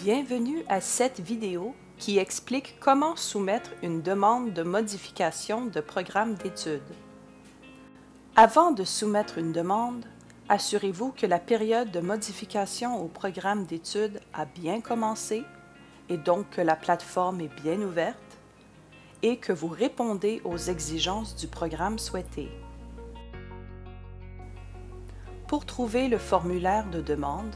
Bienvenue à cette vidéo qui explique comment soumettre une demande de modification de programme d'études. Avant de soumettre une demande, assurez-vous que la période de modification au programme d'études a bien commencé et donc que la plateforme est bien ouverte et que vous répondez aux exigences du programme souhaité. Pour trouver le formulaire de demande,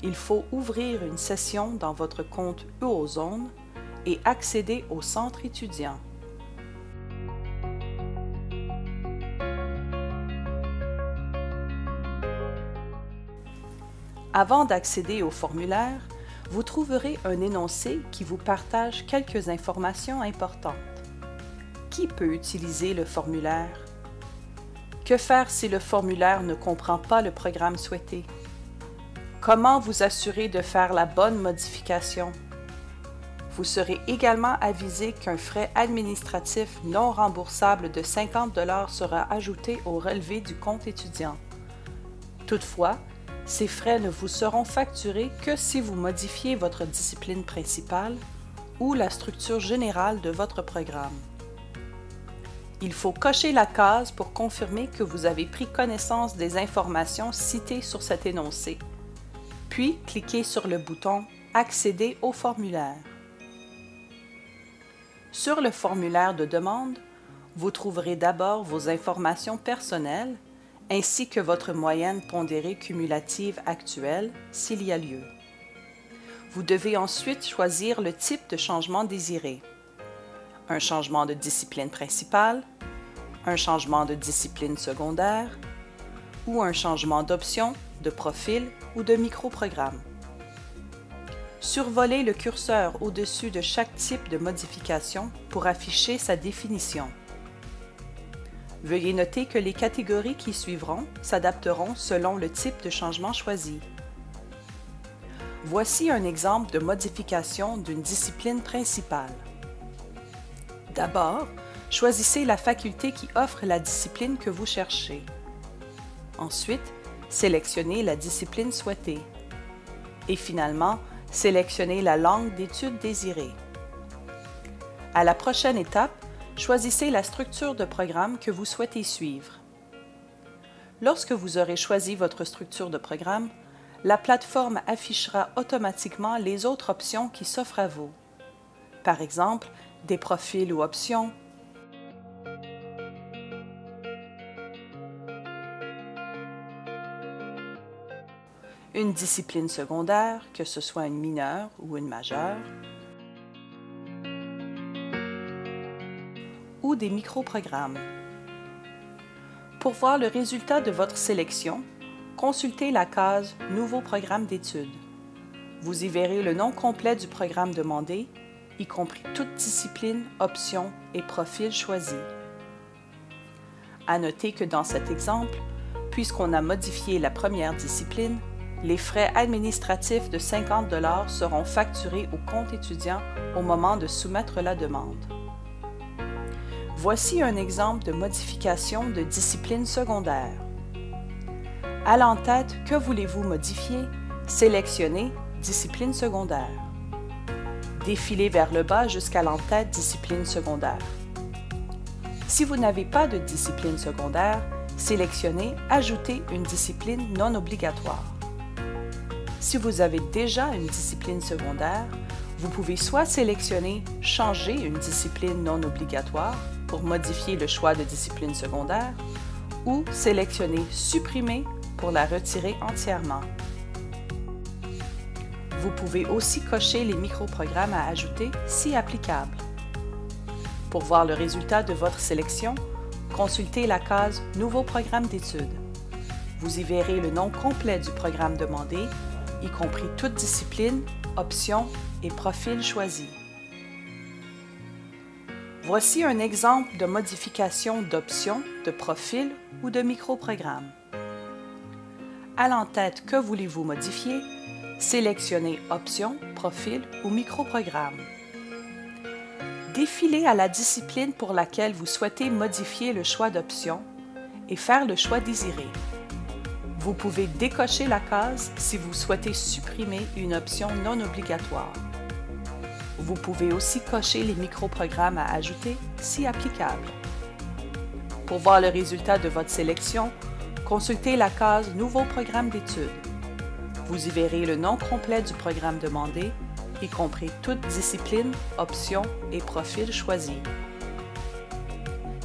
il faut ouvrir une session dans votre compte Eurozone et accéder au centre étudiant. Avant d'accéder au formulaire, vous trouverez un énoncé qui vous partage quelques informations importantes. Qui peut utiliser le formulaire? Que faire si le formulaire ne comprend pas le programme souhaité? Comment vous assurer de faire la bonne modification? Vous serez également avisé qu'un frais administratif non remboursable de 50 $ sera ajouté au relevé du compte étudiant. Toutefois, ces frais ne vous seront facturés que si vous modifiez votre discipline principale ou la structure générale de votre programme. Il faut cocher la case pour confirmer que vous avez pris connaissance des informations citées sur cet énoncé, puis cliquez sur le bouton « Accéder au formulaire ». Sur le formulaire de demande, vous trouverez d'abord vos informations personnelles ainsi que votre moyenne pondérée cumulative actuelle, s'il y a lieu. Vous devez ensuite choisir le type de changement désiré. Un changement de discipline principale, un changement de discipline secondaire ou un changement d'option, de profil ou de microprogramme. Survolez le curseur au-dessus de chaque type de modification pour afficher sa définition. Veuillez noter que les catégories qui suivront s'adapteront selon le type de changement choisi. Voici un exemple de modification d'une discipline principale. D'abord, choisissez la faculté qui offre la discipline que vous cherchez. Ensuite, sélectionnez la discipline souhaitée. Et finalement, sélectionnez la langue d'études désirée. À la prochaine étape, choisissez la structure de programme que vous souhaitez suivre. Lorsque vous aurez choisi votre structure de programme, la plateforme affichera automatiquement les autres options qui s'offrent à vous. Par exemple, des profils ou options, une discipline secondaire, que ce soit une mineure ou une majeure, ou des microprogrammes. Pour voir le résultat de votre sélection, consultez la case « Nouveau programme d'études ». Vous y verrez le nom complet du programme demandé, y compris toute discipline, option et profil choisi. À noter que dans cet exemple, puisqu'on a modifié la première discipline, les frais administratifs de 50 $ seront facturés au compte étudiant au moment de soumettre la demande. Voici un exemple de modification de discipline secondaire. À l'entête, que voulez-vous modifier? Sélectionnez « Discipline secondaire ». Défilez vers le bas jusqu'à l'entête « Discipline secondaire ». Si vous n'avez pas de discipline secondaire, sélectionnez « Ajouter une discipline non obligatoire ». Si vous avez déjà une discipline secondaire, vous pouvez soit sélectionner « Changer une discipline non obligatoire » pour modifier le choix de discipline secondaire ou sélectionner « Supprimer » pour la retirer entièrement. Vous pouvez aussi cocher les microprogrammes à ajouter si applicable. Pour voir le résultat de votre sélection, consultez la case « Nouveau programme d'études ». Vous y verrez le nom complet du programme demandé, y compris toute discipline, option et profil choisi. Voici un exemple de modification d'option, de profil ou de microprogramme. À l'entête, que voulez-vous modifier? Sélectionnez Option, Profil ou Microprogramme. Défilez à la discipline pour laquelle vous souhaitez modifier le choix d'option et faire le choix désiré. Vous pouvez décocher la case si vous souhaitez supprimer une option non obligatoire. Vous pouvez aussi cocher les microprogrammes à ajouter si applicable. Pour voir le résultat de votre sélection, consultez la case « Nouveau programme d'études ». Vous y verrez le nom complet du programme demandé, y compris toutes disciplines, options et profils choisis.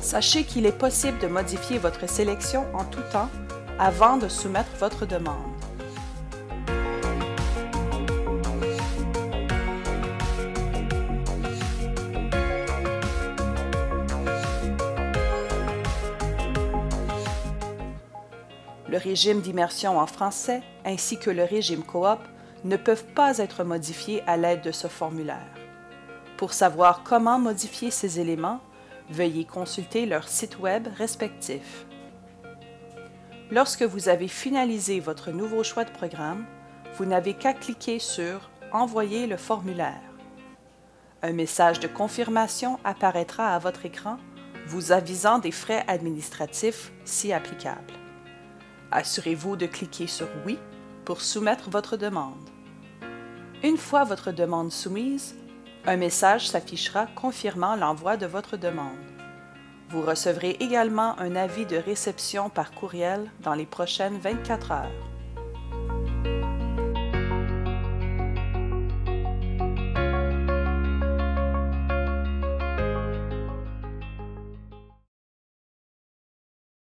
Sachez qu'il est possible de modifier votre sélection en tout temps avant de soumettre votre demande. Le régime d'immersion en français ainsi que le régime coop ne peuvent pas être modifiés à l'aide de ce formulaire. Pour savoir comment modifier ces éléments, veuillez consulter leur site web respectif. Lorsque vous avez finalisé votre nouveau choix de programme, vous n'avez qu'à cliquer sur « Envoyer le formulaire ». Un message de confirmation apparaîtra à votre écran, vous avisant des frais administratifs si applicables. Assurez-vous de cliquer sur « Oui » pour soumettre votre demande. Une fois votre demande soumise, un message s'affichera confirmant l'envoi de votre demande. Vous recevrez également un avis de réception par courriel dans les prochaines 24 heures.